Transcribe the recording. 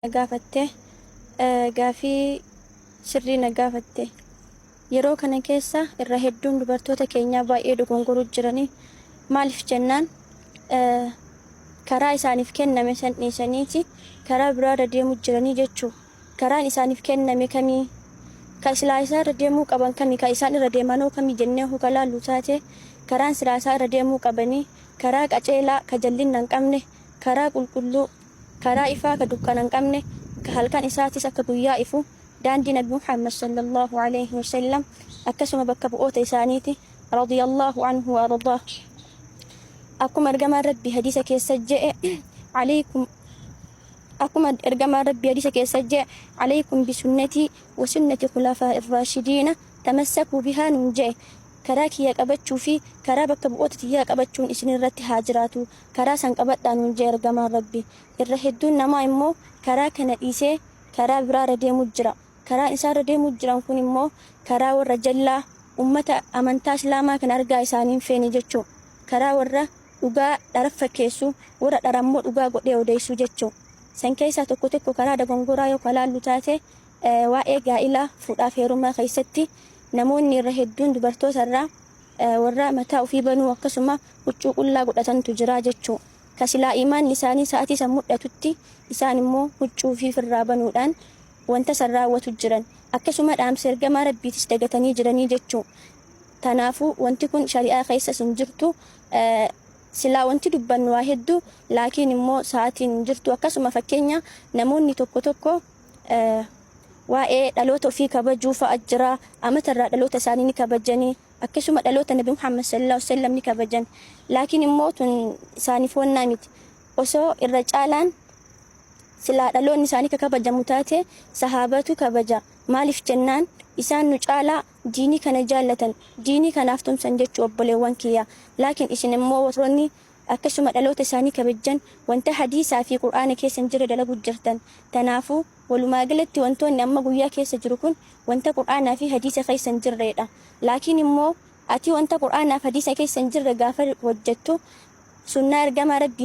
Gaafatte gaafii sirrii na gaafatte. Yeroo kana keessa irra hedduun dubartoota keenyaa baay'ee dogongoruu jiranii. Maaliif jennaan karaa isaaniif kenname san dhiisaniiti karaa biraarra deemuu jiranii jechuu. Karaan isaaniif kenname kamii? Ka silaa isaa irra deemuu qaban kamii? Ka isaan irra deemanoo kamii jennee hoo laallu taate karaan silaa isaa irra deemuu qabanii karaa qaceelaa ka jallinna hin qabne, karaa qulqulluu, karaa ifaa ka dukkana hin qabne, ka halkan isaatis akka guyyaa ifu daandii Nabi Muhammad sallallahu alaihi wasallam akkasuma bakka bu'oota isaaniiti radiyallahu anhu wa ardaah. Akkuma ergamaan Rabbi hadiisa keessa jedhe عليكم بسنتي وسنة خلفاء الراشدين تمسكوا بها ننجئ كراك يا قبتشو في كرابك بقوتي يا قبتشون اسن الرت هاجراتو كراسن قبطا ننجئ رقمان ربي الرهدون نما امو كراك نئيسي كرا برار دي مجرى كرا إسار دي مجرى كون امو كرا والرجل أمتا أمنتاش لاما كان أرقا إسانين فيني جتشو كرا والره uga daraffa keessu wara darammoo uga godhee odeessu jechuu. San keessa tokko karaa dogongoraa yoo kalaallu taate waa'ee gaa'ila fuudhaaf heerumaa keessatti namoonni irra hedduun dubartoota irraa warra mataa ofii banuu akkasuma huccuu qullaa godhatantu jira jechuu. Kasilaa imaan isaanii sa'aatii san mul'atutti isaan immoo huccuu ofii irraa banuudhaan wanta san raawwatu jiran. Akkasuma dhaamsa ergamaa Rabbiitis dagatanii jiranii jechuu. Tanaafuu wanti kun shari'aa keessa sin jirtu silaa wanti dubbannu waa hedduu laakiin immoo sa'aatiin jirtu. Akkasuma fakkeenya namoonni tokko waa'ee dhaloota ofii kabajuu fa'a jira. Amatarraa dhaloota isaanii ni kabajanii akkasuma dhaloota Nabi Muhammad sallallahu alaihi wasallam ni kabajan. Laakiin immoo tun isaaniif wannaa miti. Osoo irra caalaan silaa dhaloonni isaanii kabajamu taate sahaabatu kabaja. Maaliif jennaan isaan nu caalaa diinii kana jaallatan, diinii kanaaf tumsan jechuu obboleewwan kiyya. Laakiin isin immoo warroonni akkasuma dhaloota isaanii kabajan wanta hadiisaa fi qur'aana keessa hin jirre dalagu jirtan. Tanaafuu walumaa galatti wantoonni amma guyyaa keessa jiru kun wanta qur'aanaa fi hadiisa keessa hin jirredha. Laakiin immoo ati wanta qur'aanaa fi hadiisa keessa hin jirre gaafa hojjettu sunnaa ergamaa Rabbii